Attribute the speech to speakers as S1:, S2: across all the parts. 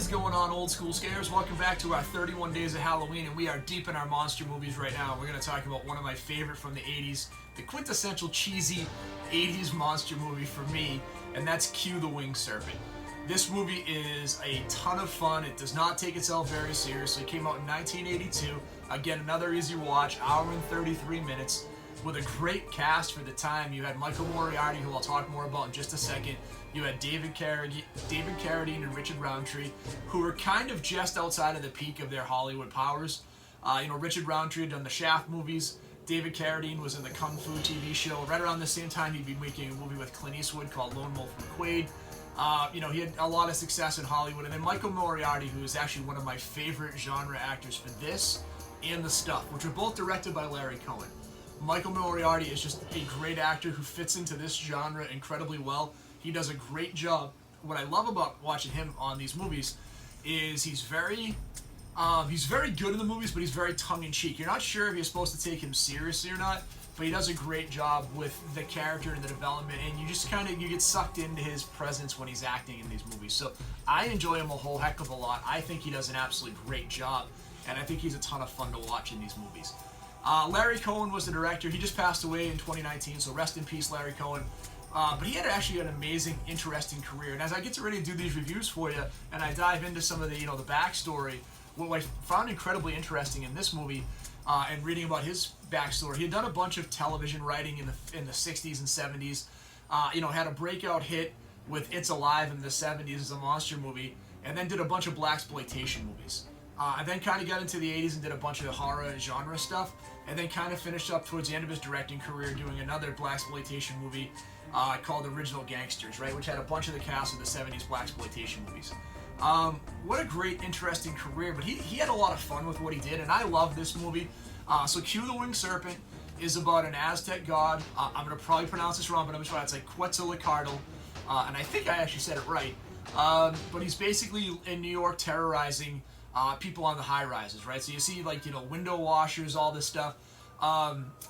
S1: is going on, old school scares? Welcome back to our 31 days of Halloween, and we are deep in our monster movies right now. We're going to talk about one of my favorite from the 80s, the quintessential cheesy 80s monster movie for me, and that's Q the Winged Serpent. This movie is a ton of fun. It does not take itself very seriously. It came out in 1982. Again, another easy watch, hour and 33 minutes, with a great cast for the time. You had Michael Moriarty, who I'll talk more about in just a second. You had David Carradine and Richard Roundtree, who were kind of just outside of the peak of their Hollywood powers. Richard Roundtree had done the Shaft movies. David Carradine was in the Kung Fu TV show. Right around the same time, he'd been making a movie with Clint Eastwood called Lone Wolf McQuade. He had a lot of success in Hollywood. And then Michael Moriarty, who is actually one of my favorite genre actors for this and The Stuff, which were both directed by Larry Cohen. Michael Moriarty is just a great actor who fits into this genre incredibly well. He does a great job. What I love about watching him on these movies is he's very good in the movies, but he's very tongue-in-cheek. You're not sure if you're supposed to take him seriously or not, but he does a great job with the character and the development, and you just you get sucked into his presence when he's acting in these movies. So I enjoy him a whole heck of a lot. I think he does an absolutely great job, and I think he's a ton of fun to watch in these movies. Larry Cohen was the director. He just passed away in 2019, so rest in peace, Larry Cohen. But he had actually an amazing, interesting career. And as I get ready to do these reviews for you, and I dive into some of the the backstory, what I found incredibly interesting in this movie, and reading about his backstory, he had done a bunch of television writing in the 60s and 70s. Had a breakout hit with It's Alive in the 70s as a monster movie, and then did a bunch of blaxploitation movies. And then kind of got into the 80s and did a bunch of horror and genre stuff, and then kind of finished up towards the end of his directing career doing another blaxploitation movie called Original Gangsters, right, which had a bunch of the cast of the 70s blaxploitation movies. What a great, interesting career, but he had a lot of fun with what he did, and I love this movie. So Q the Winged Serpent is about an Aztec god. I'm going to probably pronounce this wrong, but I'm just trying. It's like Quetzalcoatl, and I think I actually said it right. But he's basically in New York terrorizing people on the high rises, right? So you see window washers, all this stuff,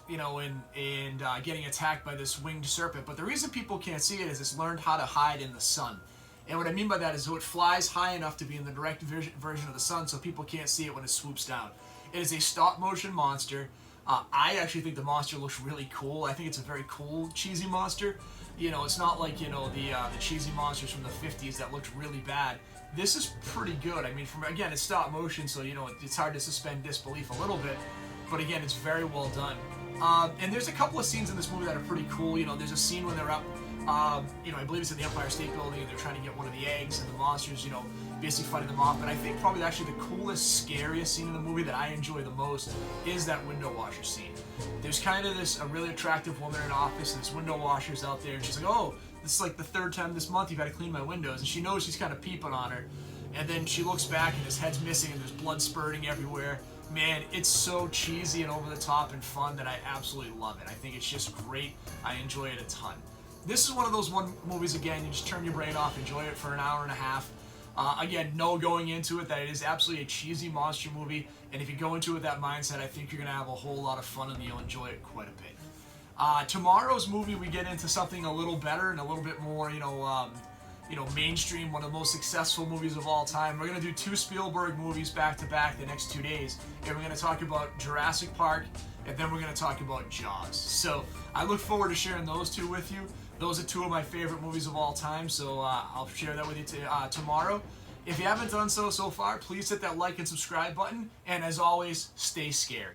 S1: getting attacked by this winged serpent. But the reason people can't see it is it's learned how to hide in the sun. And what I mean by that is it flies high enough to be in the direct version of the sun, so people can't see it when it swoops down. It is a stop-motion monster. I actually think the monster looks really cool. I think it's a very cool, cheesy monster. It's not like, the cheesy monsters from the 50s that looked really bad. This is pretty good. I mean, again, it's stop motion, so, it's hard to suspend disbelief a little bit. But again, it's very well done. And there's a couple of scenes in this movie that are pretty cool. There's a scene when they're up, I believe it's in the Empire State Building, and they're trying to get one of the eggs, and the monsters, basically fighting them off. But I think probably actually the coolest, scariest scene in the movie that I enjoy the most is that window washer scene. There's kind of a really attractive woman in an office, and this window washer's out there, and she's like, oh, this is like the third time this month you've had to clean my windows. And she knows she's kind of peeping on her. And then she looks back, and his head's missing, and there's blood spurting everywhere. Man, it's so cheesy and over the top and fun that I absolutely love it. I think it's just great. I enjoy it a ton. This is one of those movies, again, you just turn your brain off, enjoy it for an hour and a half. Again, know going into it that it is absolutely a cheesy monster movie, and if you go into it with that mindset, I think you're going to have a whole lot of fun and you'll enjoy it quite a bit. Tomorrow's movie, we get into something a little better and a little bit more, mainstream, one of the most successful movies of all time. We're going to do two Spielberg movies back-to-back the next 2 days, and we're going to talk about Jurassic Park, and then we're going to talk about Jaws. So I look forward to sharing those two with you. Those are two of my favorite movies of all time, so I'll share that with you tomorrow. If you haven't done so far, please hit that like and subscribe button, and as always, stay scared.